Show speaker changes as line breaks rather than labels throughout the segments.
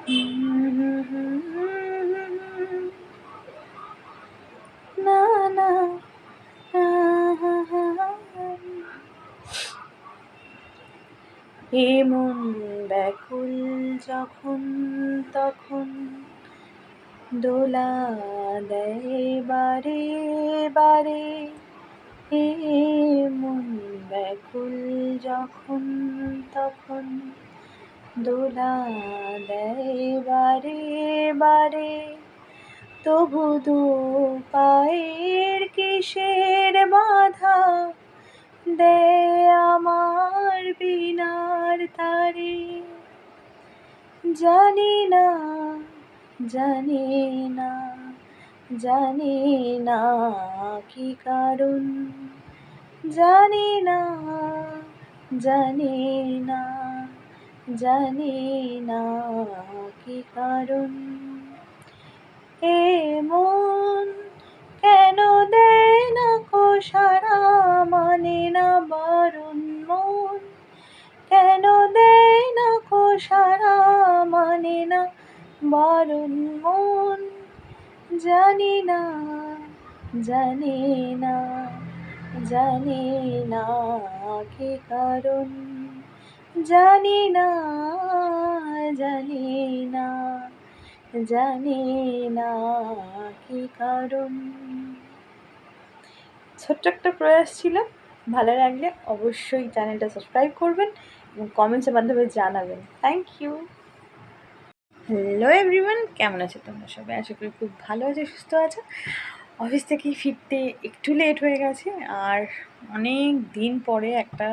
না না এ মন ব্যাকুল যখন তখন দোলা দেয় বারে বারে। এ মন ব্যাকুল যখন তখন দোলা দেয় বারে বারে। তবু দু পায়ের কিসের বাধা দেয় আমার বিনার তারে। জানি না জানি না জানি না কি কারণ, জানি না জানি না জানি না কি কারণ। এ মন কেন দেয় না কো সারা, মানে না বারণ মন কেন দেয় না কো সারা, মানে না বারণ মন। জানি না জানি না জানি না কি কারণ, জানি না জানি না জানি না কি কারণ। ছোট্ট একটা প্রয়াস ছিল, ভালো লাগলে অবশ্যই চ্যানেলটা সাবস্ক্রাইব করবেন এবং কমেন্টসের মাধ্যমে জানাবেন। Thank you. হ্যালো এভরিওয়ান, কেমন আছো তোমরা সবাই? আশা করি খুব ভালো আছো, সুস্থ আছো। অফিস থেকে ফিরতে একটু লেট হয়ে গেছে, আর অনেক দিন পরে একটা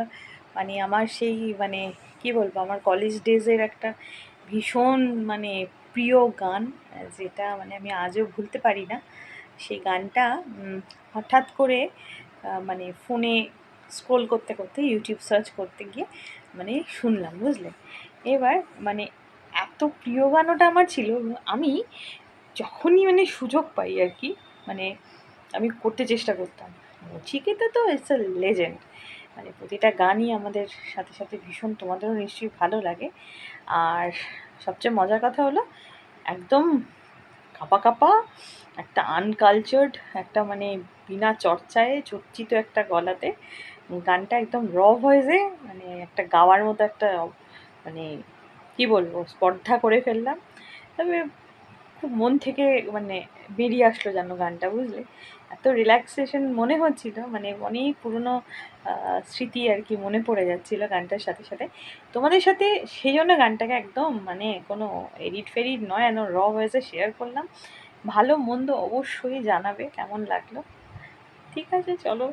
আমার সেই কি বলবো, আমার কলেজ ডেজের একটা ভীষণ প্রিয় গান, যেটা আমি আজও ভুলতে পারি না। সেই গানটা হঠাৎ করে ফোনে স্ক্রোল করতে করতে, ইউটিউব সার্চ করতে গিয়ে শুনলাম, বুঝলে। এবার এত প্রিয় গান ওটা আমার ছিল, আমি যখনই সুযোগ পাই আর কি আমি করতে চেষ্টা করতাম। নচিকেতা তো ইটস আ লেজেন্ড, প্রতিটা গানই আমাদের সাথে সাথে ভীষণ, তোমাদেরও নিশ্চয়ই ভালো লাগে। আর সবচেয়ে মজার কথা হলো, একদম কাঁপা কাঁপা একটা আনকালচার্ড একটা বিনা চর্চায় চর্চিত একটা গলাতে গানটা একদম র ভয়েসে একটা গাওয়ার মতো একটা কি বলবো, স্পর্ধা করে ফেললাম। তবে খুব মন থেকে বেরিয়ে আসলো যেন গানটা, বুঝলে। এত রিল্যাক্সেশন মনে হচ্ছিল, অনেক পুরনো স্মৃতি আর কি মনে পড়ে যাচ্ছিলো গানটার সাথে সাথে তোমাদের সাথে। সেই জন্য গানটাকে একদম কোনো এডিট ফেডিট নয়, একদম র ভয়েসে শেয়ার করলাম। ভালো মন্দ অবশ্যই জানাবে কেমন লাগলো। ঠিক আছে, চলো।